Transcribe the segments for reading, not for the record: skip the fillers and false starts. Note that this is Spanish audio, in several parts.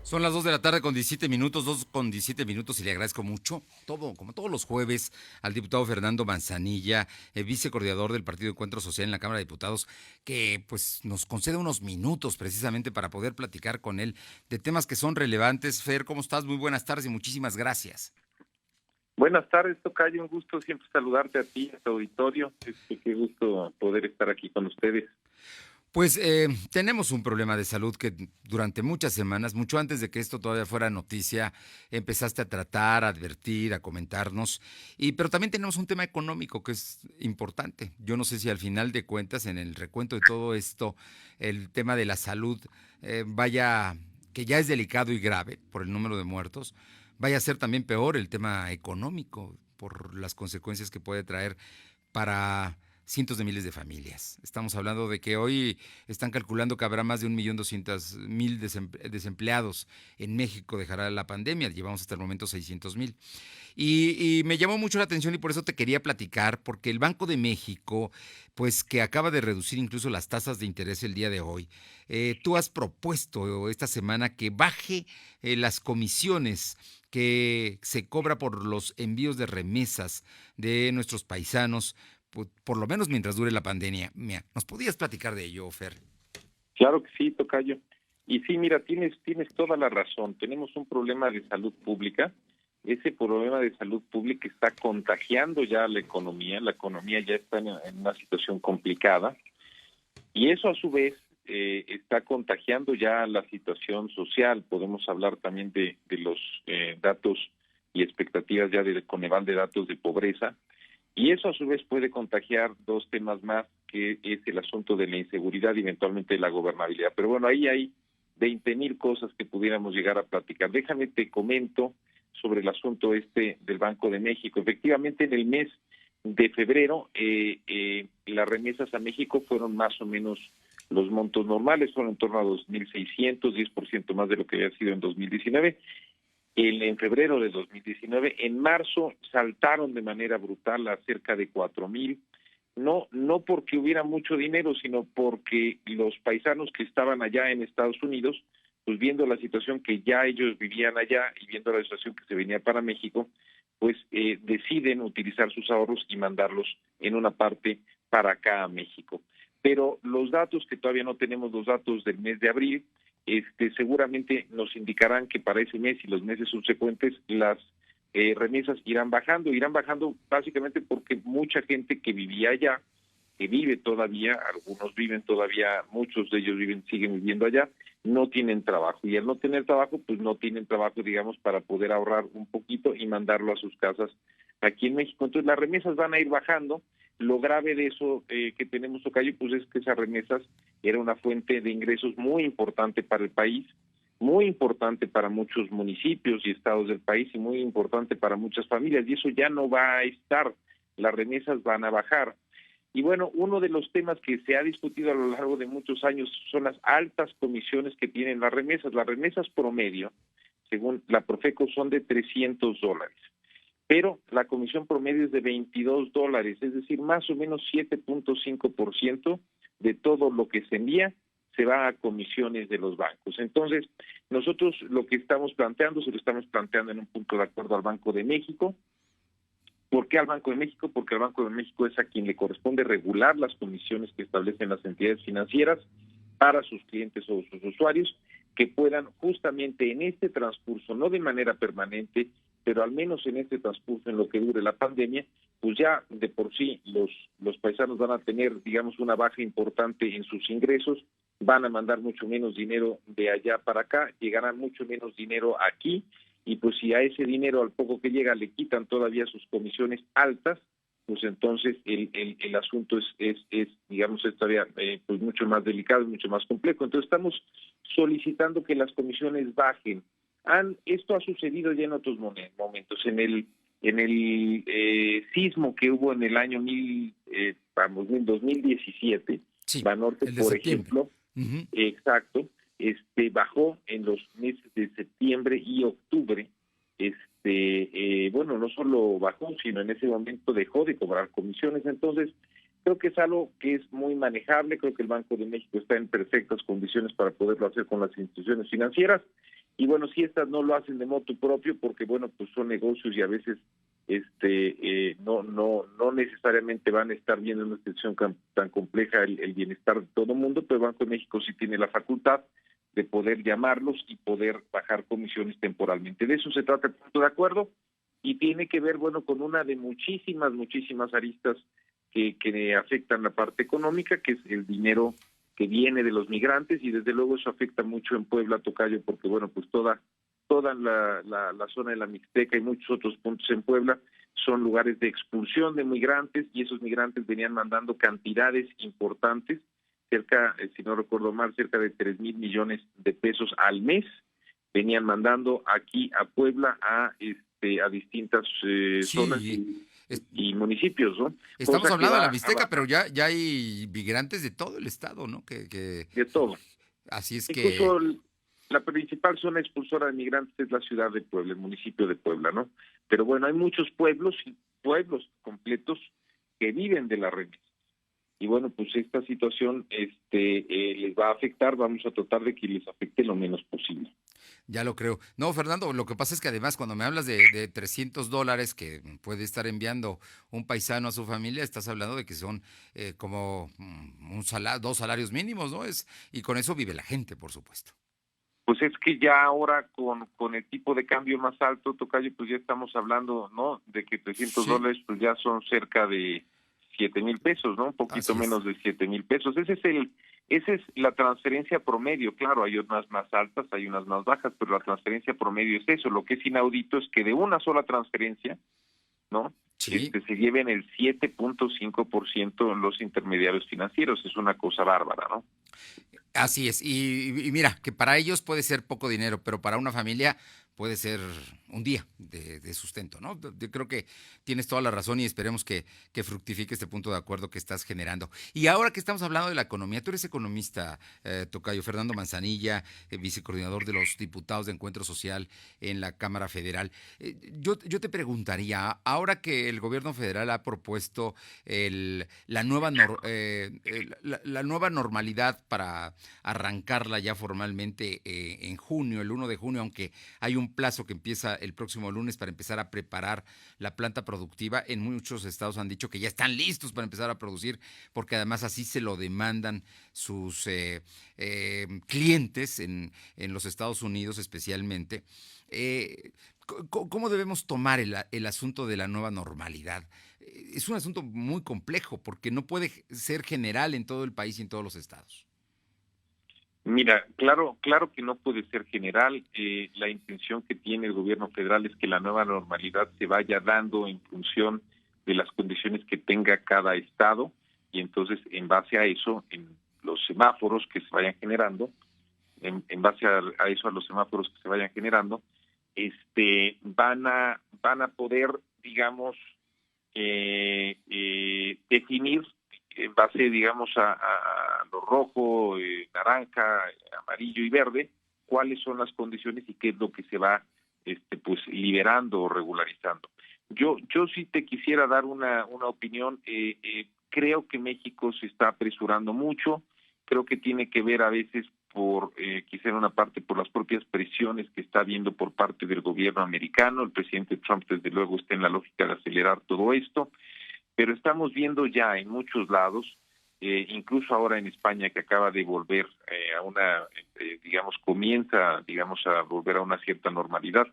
Son las 2 de la tarde con 17 minutos, 2 con 17 minutos y le agradezco mucho, como todos los jueves, al diputado Fernando Manzanilla, vicecoordinador del Partido Encuentro Social en la Cámara de Diputados, que pues nos concede unos minutos precisamente para poder platicar con él de temas que son relevantes. Fer, ¿cómo estás? Muy buenas tardes y muchísimas gracias. Buenas tardes, tocayo, un gusto siempre saludarte a ti, a tu auditorio. Qué gusto poder estar aquí con ustedes. Pues tenemos un problema de salud que durante muchas semanas, mucho antes de que esto todavía fuera noticia, empezaste a tratar, a advertir, a comentarnos. Pero también tenemos un tema económico que es importante. Yo no sé si al final de cuentas, en el recuento de todo esto, el tema de la salud vaya, que ya es delicado y grave por el número de muertos, vaya a ser también peor el tema económico por las consecuencias que puede traer para cientos de miles de familias. Estamos hablando de que hoy están calculando que habrá más de 1.200.000 desempleados en México, dejará la pandemia, llevamos hasta el momento 600.000. Y me llamó mucho la atención y por eso te quería platicar, porque el Banco de México, pues que acaba de reducir incluso las tasas de interés el día de hoy, tú has propuesto esta semana que baje las comisiones que se cobra por los envíos de remesas de nuestros paisanos, por lo menos mientras dure la pandemia. Mira, ¿nos podías platicar de ello, Fer? Claro que sí, tocayo. Y sí, mira, tienes toda la razón. Tenemos un problema de salud pública. Ese problema de salud pública está contagiando ya la economía. La economía ya está en una situación complicada. Y eso a su vez está contagiando ya la situación social. Podemos hablar también de los datos y expectativas ya del Coneval de datos de pobreza. Y eso a su vez puede contagiar dos temas más, que es el asunto de la inseguridad y eventualmente la gobernabilidad. Pero bueno, ahí hay 20,000 cosas que pudiéramos llegar a platicar. Déjame te comento sobre el asunto del Banco de México. Efectivamente, en el mes de febrero, las remesas a México fueron más o menos los montos normales, fueron en torno a 2.600, 10% más de lo que había sido en 2019. En febrero de 2019, en marzo saltaron de manera brutal a cerca de 4,000, no porque hubiera mucho dinero, sino porque los paisanos que estaban allá en Estados Unidos, pues viendo la situación que ya ellos vivían allá y viendo la situación que se venía para México, pues deciden utilizar sus ahorros y mandarlos en una parte para acá a México. Pero los datos, que todavía no tenemos los datos del mes de abril, seguramente nos indicarán que para ese mes y los meses subsecuentes las remesas irán bajando básicamente porque mucha gente que vivía allá, que vive todavía, algunos viven todavía, muchos de ellos siguen viviendo allá, no tienen trabajo, y al no tener trabajo, pues no tienen trabajo, digamos, para poder ahorrar un poquito y mandarlo a sus casas aquí en México. Entonces las remesas van a ir bajando. Lo grave de eso que tenemos, tocayo, pues es que esas remesas era una fuente de ingresos muy importante para el país, muy importante para muchos municipios y estados del país y muy importante para muchas familias, y eso ya no va a estar. Las remesas van a bajar. Y bueno, uno de los temas que se ha discutido a lo largo de muchos años son las altas comisiones que tienen las remesas. Las remesas promedio, según la Profeco, son de $300, pero la comisión promedio es de $22, es decir, más o menos 7.5% de todo lo que se envía se va a comisiones de los bancos. Entonces, nosotros lo que estamos planteando, se lo estamos planteando en un punto de acuerdo al Banco de México. ¿Por qué al Banco de México? Porque al Banco de México es a quien le corresponde regular las comisiones que establecen las entidades financieras para sus clientes o sus usuarios, que puedan justamente en este transcurso, no de manera permanente, pero al menos en este transcurso, en lo que dure la pandemia, pues ya de por sí los paisanos van a tener, digamos, una baja importante en sus ingresos, van a mandar mucho menos dinero de allá para acá, llegará mucho menos dinero aquí, y pues si a ese dinero, al poco que llega, le quitan todavía sus comisiones altas, pues entonces el asunto es digamos, todavía pues mucho más delicado, mucho más complejo. Entonces estamos solicitando que las comisiones bajen. Esto ha sucedido ya en otros momentos. En el sismo que hubo en el año 2017, Sí, Banorte, el de por septiembre. ejemplo, Ujú. exacto, bajó en los meses de septiembre y octubre. Bueno, no solo bajó, sino en ese momento dejó de cobrar comisiones. Entonces, creo que es algo que es muy manejable. Creo que el Banco de México está en perfectas condiciones para poderlo hacer con las instituciones financieras. Y bueno, si estas no lo hacen de motu propio, porque bueno, pues son negocios y a veces no necesariamente van a estar viendo en una situación tan compleja el bienestar de todo el mundo, pero Banco de México sí tiene la facultad de poder llamarlos y poder bajar comisiones temporalmente. De eso se trata el punto de acuerdo, y tiene que ver, bueno, con una de muchísimas aristas que afectan la parte económica, que es el dinero que viene de los migrantes, y desde luego eso afecta mucho en Puebla, Tocayo, porque bueno, pues toda la zona de la Mixteca y muchos otros puntos en Puebla son lugares de expulsión de migrantes, y esos migrantes venían mandando cantidades importantes, cerca, si no recuerdo mal, cerca de 3,000 millones de pesos al mes, venían mandando aquí a Puebla a distintas zonas Sí, y municipios, ¿no? estamos Cosa que hablando de la va Mixteca, pero ya hay migrantes de todo el estado, ¿no? de todo. Así es que Incluso la principal zona expulsora de migrantes es la ciudad de Puebla, el municipio de Puebla, ¿no? Pero bueno, hay muchos pueblos completos que viven de la remesa. Y bueno, pues esta situación les va a afectar, vamos a tratar de que les afecte lo menos posible. ya lo creo. No, Fernando, lo que pasa es que además cuando me hablas de $300 que puede estar enviando un paisano a su familia, estás hablando de que son como dos salarios mínimos, ¿no? Y con eso vive la gente, por supuesto. Pues es que ya ahora con el tipo de cambio más alto, Tocayo, pues ya estamos hablando, ¿no? De que Sí, $300 pues ya son cerca de 7,000 pesos, ¿no? Un poquito así es. menos de 7,000 pesos. Esa es la transferencia promedio. Claro, hay unas más altas, hay unas más bajas, pero la transferencia promedio es eso. Lo que es inaudito es que de una sola transferencia, ¿no? Sí, Se lleven el 7,5% los intermediarios financieros. Es una cosa bárbara, ¿no? así es. Y mira, que para ellos puede ser poco dinero, pero para una familia puede ser un día de sustento, ¿no? Yo creo que tienes toda la razón y esperemos que fructifique este punto de acuerdo que estás generando. Y ahora que estamos hablando de la economía, tú eres economista, Tocayo Fernando Manzanilla, vicecoordinador de los diputados de Encuentro Social en la Cámara Federal. Yo te preguntaría, ahora que el gobierno federal ha propuesto la nueva normalidad para arrancarla ya formalmente en junio, el 1 de junio, aunque hay un plazo que empieza el próximo lunes para empezar a preparar la planta productiva. En muchos estados han dicho que ya están listos para empezar a producir, porque además así se lo demandan sus clientes en los Estados Unidos especialmente. ¿Cómo debemos tomar el asunto de la nueva normalidad? Es un asunto muy complejo porque no puede ser general en todo el país y en todos los estados. Mira, claro que no puede ser general. La intención que tiene el gobierno federal es que la nueva normalidad se vaya dando en función de las condiciones que tenga cada estado, y entonces en base a eso, en los semáforos que se vayan generando, en base a eso, a los semáforos que se vayan generando, van a poder, digamos, definir en base, digamos, a lo rojo, naranja, amarillo y verde, cuáles son las condiciones y qué es lo que se va pues liberando o regularizando. Yo sí te quisiera dar una opinión. Creo que México se está apresurando mucho. Creo que tiene que ver a veces quizá en una parte por las propias presiones que está habiendo por parte del gobierno americano. El presidente Trump desde luego está en la lógica de acelerar todo esto, pero estamos viendo ya en muchos lados, incluso ahora en España, que acaba de volver comienza, digamos, a volver a una cierta normalidad,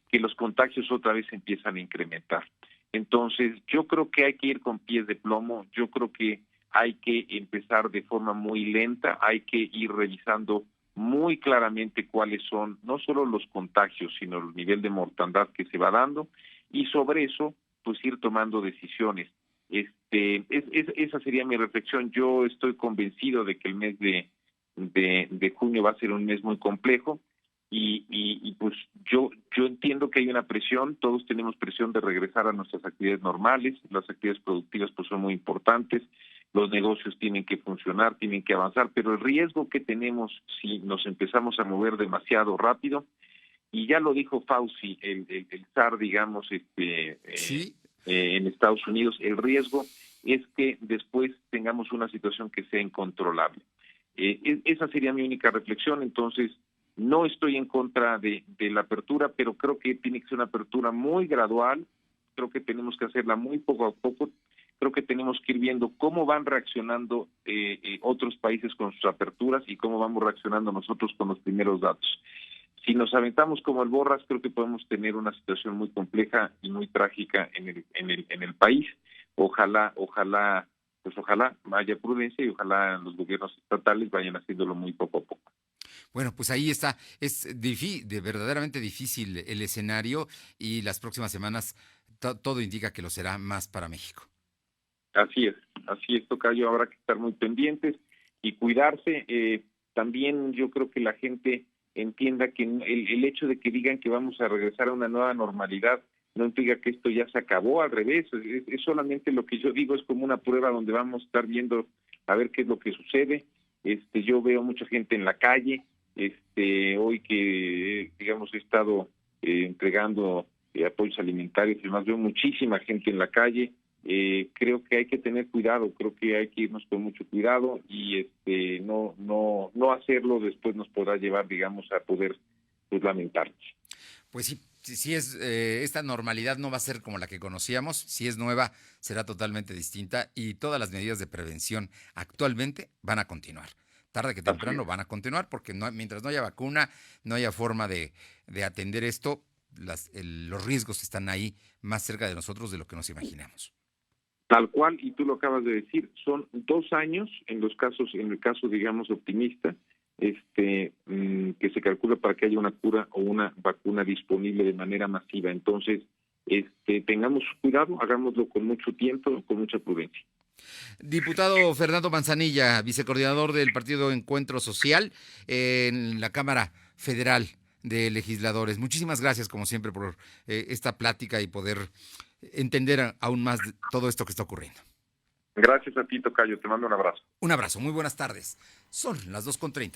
que los contagios otra vez empiezan a incrementar. Entonces, yo creo que hay que ir con pies de plomo. Yo creo que hay que empezar de forma muy lenta, hay que ir revisando muy claramente cuáles son no solo los contagios, sino el nivel de mortandad que se va dando, y sobre eso, pues ir tomando decisiones. Esa sería mi reflexión. Yo estoy convencido de que el mes de junio va a ser un mes muy complejo, y pues yo entiendo que hay una presión. Todos tenemos presión de regresar a nuestras actividades normales. Las actividades productivas pues son muy importantes, los negocios tienen que funcionar, tienen que avanzar, pero el riesgo que tenemos si nos empezamos a mover demasiado rápido, y ya lo dijo Fauci, el zar, digamos, Sí, en Estados Unidos, el riesgo es que después tengamos una situación que sea incontrolable. Esa sería mi única reflexión. Entonces, No estoy en contra de la apertura, pero creo que tiene que ser una apertura muy gradual. Creo que tenemos que hacerla muy poco a poco. Creo que tenemos que ir viendo cómo van reaccionando otros países con sus aperturas y cómo vamos reaccionando nosotros con los primeros datos. Si nos aventamos como el borras, creo que podemos tener una situación muy compleja y muy trágica en el país. Ojalá haya prudencia y ojalá los gobiernos estatales vayan haciéndolo muy poco a poco. Bueno, pues ahí está. Es verdaderamente difícil el escenario y las próximas semanas todo indica que lo será más para México. Así es, tocayo, habrá que estar muy pendientes y cuidarse. También yo creo que la gente entienda que el hecho de que digan que vamos a regresar a una nueva normalidad no implica que esto ya se acabó, al revés, es solamente lo que yo digo, es como una prueba donde vamos a estar viendo a ver qué es lo que sucede. Yo veo mucha gente en la calle, hoy que digamos he estado entregando apoyos alimentarios y demás, veo muchísima gente en la calle. Creo que hay que tener cuidado, creo que hay que irnos con mucho cuidado y no hacerlo después nos podrá llevar, digamos, a poder pues, lamentarnos. Pues sí, si es esta normalidad no va a ser como la que conocíamos, si es nueva será totalmente distinta y todas las medidas de prevención actualmente van a continuar. Tarde que temprano van a continuar porque mientras no haya vacuna, no haya forma de atender esto, los riesgos están ahí más cerca de nosotros de lo que nos imaginamos. Tal cual, y tú lo acabas de decir, son 2 años en el caso digamos optimista, que se calcula para que haya una cura o una vacuna disponible de manera masiva. Entonces, tengamos cuidado, hagámoslo con mucho tiempo, con mucha prudencia. Diputado Fernando Manzanilla, vicecoordinador del Partido Encuentro Social en la Cámara Federal de Legisladores. Muchísimas gracias, como siempre, por esta plática y poder entender aún más todo esto que está ocurriendo. Gracias a ti, tocayo. Te mando un abrazo. Un abrazo. Muy buenas tardes. Son las 2:30.